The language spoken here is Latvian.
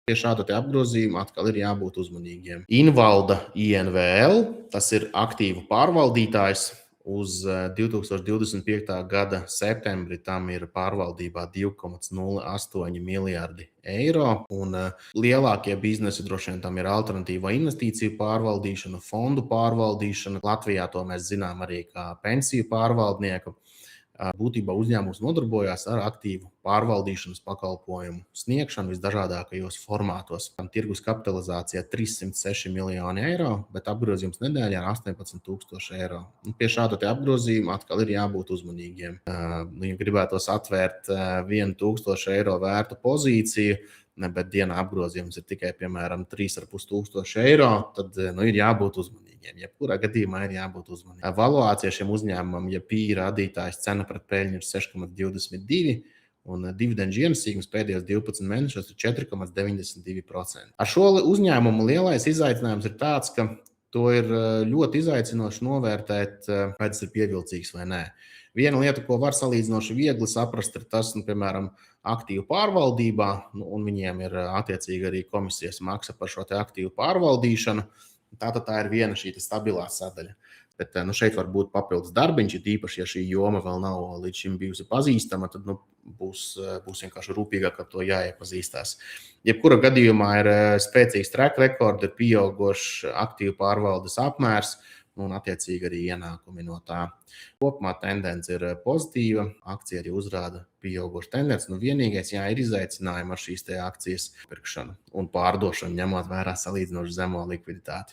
Pie šāda apgrozījuma atkal ir jābūt uzmanīgiem. Invalda INVL, tas ir aktīvu pārvaldītājs. Uz 2025. gada septembri tam ir pārvaldībā 2,08 miljardi eiro. Un lielākie biznesi droši vien tam ir alternatīva investīciju pārvaldīšana, fondu pārvaldīšana. Latvijā to mēs zinām arī kā pensiju pārvaldnieku. Būtībā uzņēmums nodarbojās ar aktīvu pārvaldīšanas pakalpojumu sniegšanu visdažādākajos formātos. Tirgus kapitalizācija 306 miljoni eiro, bet apgrozījums nedēļā ir 18,000 eiro. Pie šāda apgrozījuma atkal ir jābūt uzmanīgiem. Ja gribētos atvērt 1,000 eiro vērtu pozīciju, bet dienā apgrozījums ir tikai, piemēram, 3,500 eiro, tad ir jābūt uzmanīgiem. Jebkurā gadījumā ir jābūt uzmanīgiem. Valuācija šiem uzņēmumam, ja PI rādītājs cena pret peļņu ir 6,22, un dividendžu ienesīgums pēdējos 12 mēnešos ir 4,92%. Ar šo uzņēmumu lielais izaicinājums ir tāds, ka to ir ļoti izaicinoši novērtēt, vai tas ir pievilcīgs vai nē. Viena lieta, ko var salīdzinoši viegli saprast, ir tas, piemēram, aktīvu pārvaldībā, un viņiem ir attiecīgi arī komisijas maksa par šo aktīvu pārvaldīšanu. Tātad tā ir viena šī stabilā sadaļa. Bet šeit var būt papildus darbiņš, īpaši, ja šī joma vēl nav līdz šim bijusi pazīstama, tad būs vienkārši rūpīgāk ar to jāiepazīstās. Jebkura gadījumā ir spēcīgs track record, ir pieaugošs aktīvu pārvaldes apmērs un attiecīgi arī ienākumi no tā. Kopumā tendence ir pozitīva, akcija arī uzrāda pieaugošu tendenci. Vienīgais ir izaicinājumi ar šīs akcijas pirkšanu un pārdošanu, ņemot vērā salīdzinoši zemo likviditāti.